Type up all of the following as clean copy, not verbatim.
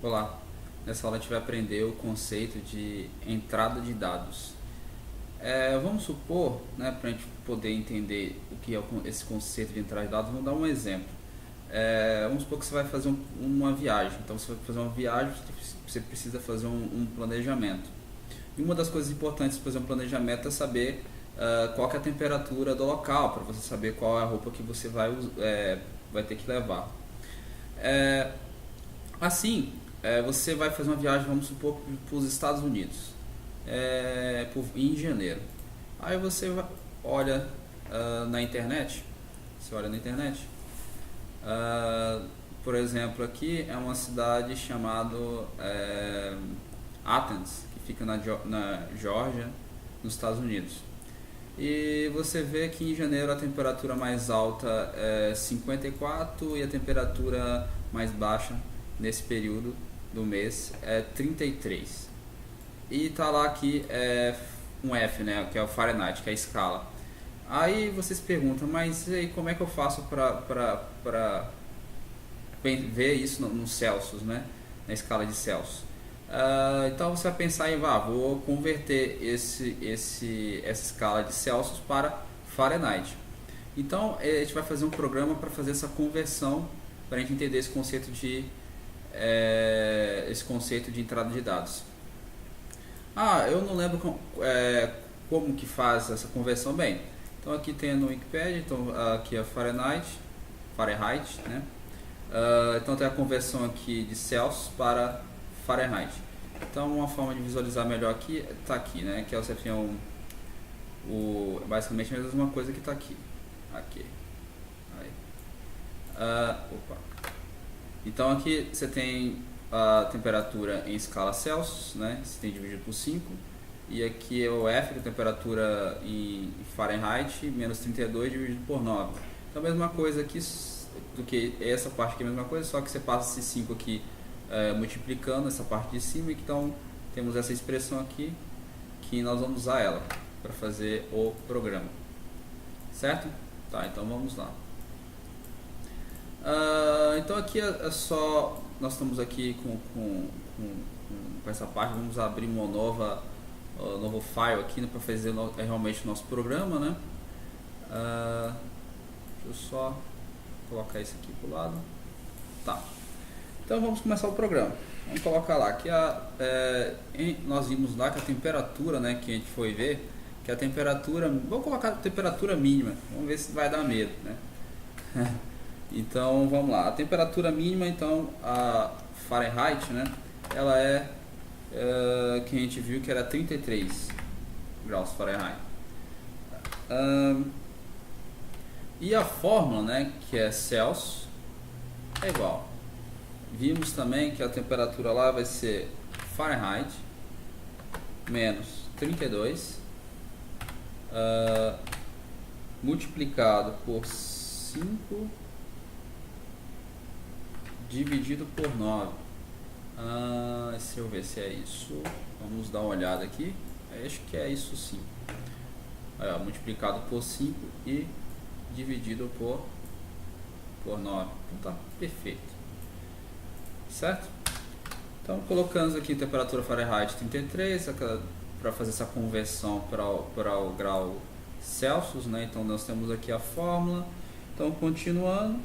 Olá, nessa aula a gente vai aprender o conceito de entrada de dados. Vamos supor, para a gente poder entender o que é esse conceito de entrada de dados, vamos dar um exemplo. Vamos supor que você vai fazer uma viagem. Então, você vai fazer uma viagem, você precisa fazer um planejamento. E uma das coisas importantes para fazer um planejamento é saber qual que é a temperatura do local, para você saber qual é a roupa que você vai ter que levar. É, Assim, você vai fazer uma viagem, vamos supor, para os Estados Unidos, em janeiro. Aí você olha na internet, você olha na internet, ah, por exemplo, aqui é uma cidade chamada Athens, que fica na Geórgia, nos Estados Unidos. E você vê que em janeiro a temperatura mais alta é 54 e a temperatura mais baixa nesse período do mês é 33. E tá lá aqui um F, né, que é o Fahrenheit, que é a escala. Aí vocês perguntam, mas e aí, como é que eu faço para ver isso no Celsius, né, na escala de Celsius? Então você vai pensar em, vou converter essa escala de Celsius para Fahrenheit. Então a gente vai fazer um programa para fazer essa conversão, para a gente entender esse conceito de entrada de dados. Eu não lembro como que faz essa conversão. Bem, então aqui tem no Wikipedia, então aqui é Fahrenheit, né? Então tem a conversão aqui de Celsius para Fahrenheit. Então uma forma de visualizar melhor aqui está aqui, né? Que você tem basicamente a mesma coisa que está aqui. Aqui. Aí. Opa. Então aqui você tem a temperatura em escala Celsius, né? Você tem dividido por 5. E aqui é o F, que é a temperatura em Fahrenheit, menos 32 dividido por 9. Então a mesma coisa aqui, do que essa parte aqui é a mesma coisa, só que você passa esse 5 aqui multiplicando essa parte de cima. Então temos essa expressão aqui, que nós vamos usar ela para fazer o programa. Certo? Tá, então vamos lá. Então aqui é só, nós estamos aqui com essa parte, vamos abrir uma novo file aqui, para fazer realmente o nosso programa, né? Deixa eu só colocar isso aqui pro lado. Tá. Então vamos começar o programa. Vamos colocar lá que nós vimos lá que a temperatura, né, que a gente foi ver, que a temperatura, vamos colocar a temperatura mínima, vamos ver se vai dar medo, né? Então vamos lá, a temperatura mínima, então a Fahrenheit, né, ela que a gente viu que era 33 graus Fahrenheit. E a fórmula, né, que é Celsius, é igual. Vimos também que a temperatura lá vai ser Fahrenheit menos 32 multiplicado por 5 dividido por 9. Deixa eu ver se é isso. Vamos dar uma olhada aqui. Acho que é isso sim. Multiplicado por 5 e dividido por 9. Então tá perfeito. Certo? Então colocamos aqui temperatura Fahrenheit 33 para fazer essa conversão para o grau Celsius, né? Então nós temos aqui a fórmula. Então continuando,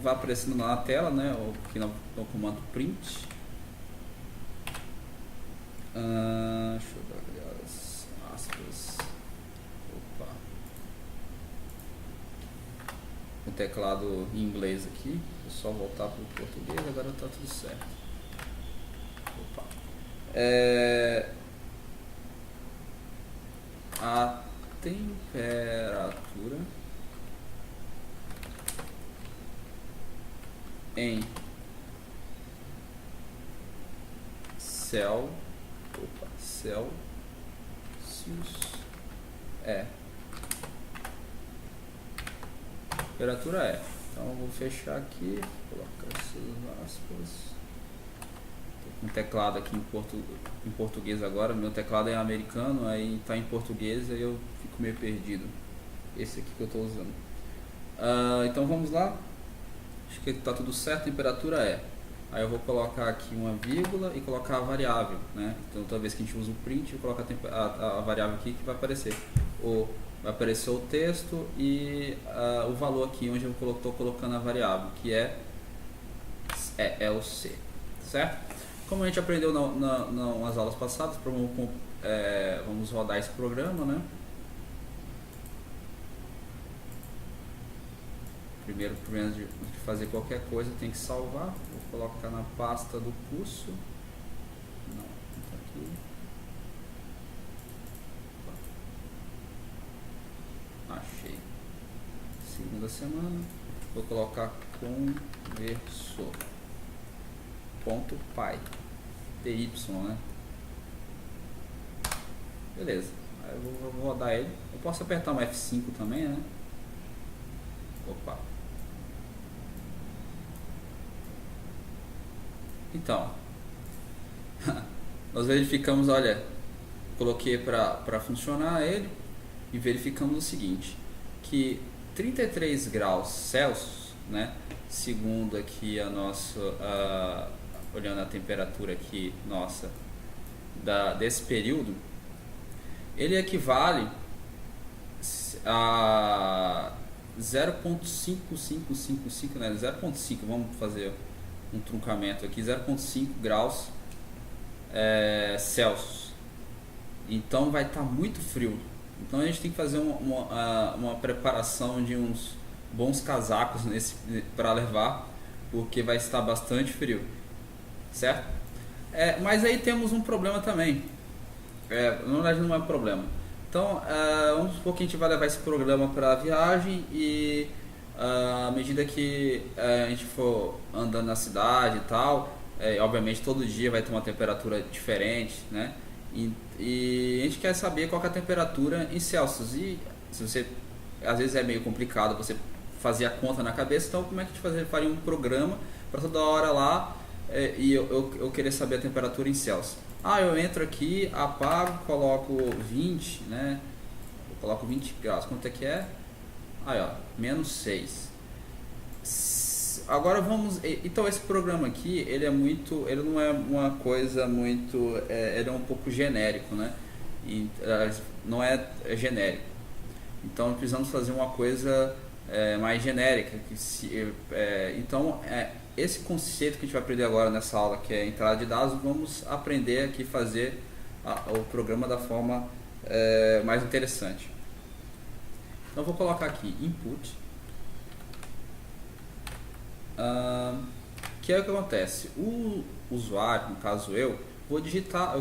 vai aparecendo na tela, né? Aqui no comando print. Deixa eu dar as aspas. Opa. O teclado em inglês aqui. É só voltar para o português, agora está tudo certo. Opa. A temperatura em Celsius é. Temperatura é. Então eu vou fechar aqui, colocar essas aspas. Tô com o teclado aqui em português agora. Meu teclado é americano, aí tá em português, aí eu fico meio perdido. Esse aqui que eu estou usando. Então vamos lá. Acho que tá tudo certo. Temperatura é Aí eu vou colocar aqui uma vírgula e colocar a variável, né? Então toda vez que a gente usa o print, eu coloco a variável aqui que vai aparecer. Vai aparecer o texto e o valor aqui onde eu estou colocando a variável, que é o C, certo? Como a gente aprendeu nas aulas passadas, vamos rodar esse programa, né? Primeiro de fazer qualquer coisa, tem que salvar. Vou colocar na pasta do curso. Não, tá aqui. Achei. Segunda semana. Vou colocar conversor. Ponto .py. PY, né? Beleza. Aí eu vou rodar ele. Eu posso apertar um F5 também, né? Opa. Então, nós verificamos, olha, coloquei para funcionar ele e verificamos o seguinte, que 33 graus Celsius, né, segundo aqui a nossa, olhando a temperatura aqui nossa desse período, ele equivale a 0.5555, né, 0.5, vamos fazer um truncamento aqui, 0.5 graus Celsius. Então vai estar muito frio. Então a gente tem que fazer uma preparação de uns bons casacos para levar, porque vai estar bastante frio, certo? Mas aí temos um problema também. Na verdade não é um problema. Então vamos supor que a gente vai levar esse programa para a viagem e à medida que a gente for andando na cidade e tal, obviamente todo dia vai ter uma temperatura diferente, né? E a gente quer saber qual que é a temperatura em Celsius. E se você, às vezes é meio complicado você fazer a conta na cabeça, então como é que a gente faria um programa para toda hora lá e eu querer saber a temperatura em Celsius? Eu entro aqui, apago, coloco 20, né? Eu coloco 20 graus. Quanto é que é? Aí, ó, menos 6. Agora vamos. Então esse programa aqui, ele não é uma coisa muito, ele é um pouco genérico, né? Não é genérico. Então precisamos fazer uma coisa mais genérica. Então esse conceito que a gente vai aprender agora nessa aula, que é entrada de dados, vamos aprender aqui fazer o programa da forma mais interessante. Então eu vou colocar aqui input, que é o que acontece. O usuário, no caso eu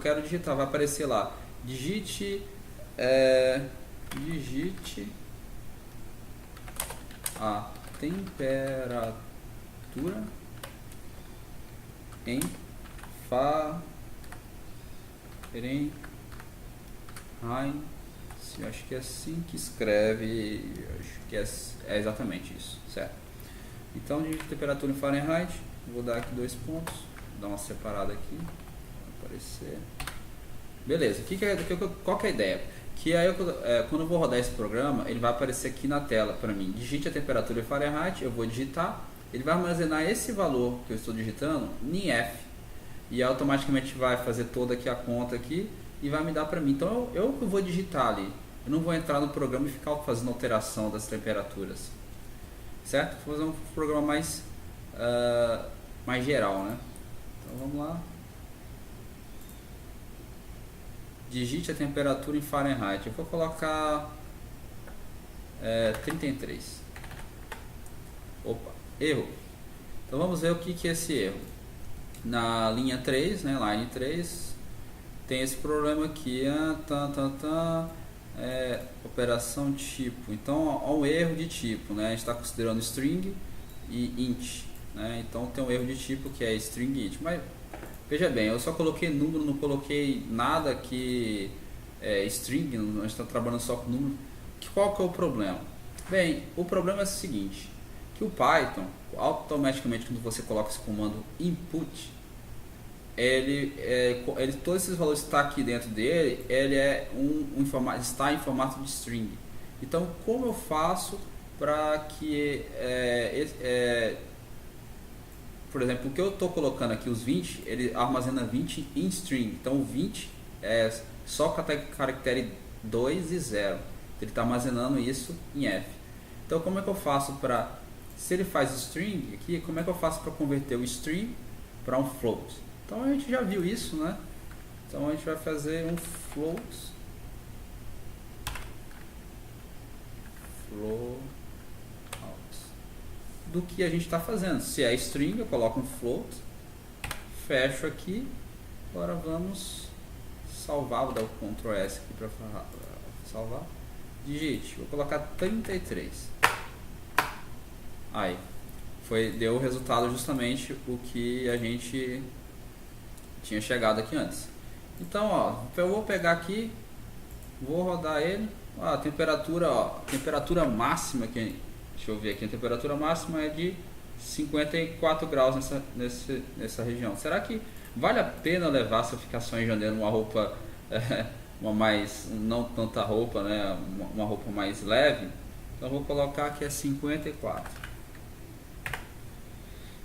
quero digitar, vai aparecer lá, digite a temperatura em Fahrenheit. Eu acho que é assim que escreve, acho que é exatamente isso, certo? Então, digite temperatura em Fahrenheit, vou dar aqui 2 pontos, dar uma separada aqui, vai aparecer. Beleza, qual que é a ideia? Que aí quando eu vou rodar esse programa, ele vai aparecer aqui na tela para mim, digite a temperatura em Fahrenheit, eu vou digitar, ele vai armazenar esse valor que eu estou digitando em F, e automaticamente vai fazer toda aqui a conta aqui, e vai me dar para mim. Então eu vou digitar ali, eu não vou entrar no programa e ficar fazendo alteração das temperaturas, certo? Vou fazer um programa mais geral, né? Então vamos lá, digite a temperatura em Fahrenheit, eu vou colocar 33. Opa, erro. Então vamos ver o que é esse erro. Na linha 3, né, line 3, tem esse problema aqui, operação tipo. Então há um erro de tipo, né? A gente está considerando string e int, né? Então tem um erro de tipo que é string int. Mas veja bem, eu só coloquei número, não coloquei nada que string, a gente está trabalhando só com número. Qual que é o problema? Bem, o problema é o seguinte, que o Python, automaticamente quando você coloca esse comando input, ele todos esses valores que estão aqui dentro dele, ele está em formato de string. Então, como eu faço para que por exemplo, o que eu estou colocando aqui, os 20, ele armazena 20 em string. Então o 20 é só caractere 2 e 0. Ele está armazenando isso em F. Então como é que eu faço para... Se ele faz string aqui, como é que eu faço para converter o string para um float? Então a gente já viu isso, né? Então a gente vai fazer um float do que a gente está fazendo. Se é string, eu coloco um float, fecho aqui. Agora vamos salvar, vou dar o Ctrl S aqui para salvar. Digite, vou colocar 33. Aí, deu o resultado justamente o que a gente tinha chegado aqui antes. Então, ó, eu vou pegar aqui, vou rodar ele. Ó, a temperatura, ó, temperatura máxima aqui, deixa eu ver aqui, a temperatura máxima é de 54 graus nessa região. Será que vale a pena levar, se eu ficar só em janeiro, uma roupa, uma mais, não tanta roupa, né, uma roupa mais leve? Então eu vou colocar que é 54.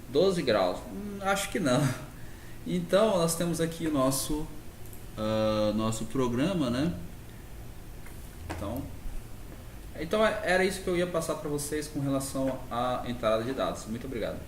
12 graus, acho que não. Então nós temos aqui o nosso programa, né? Então era isso que eu ia passar para vocês com relação à entrada de dados. Muito obrigado.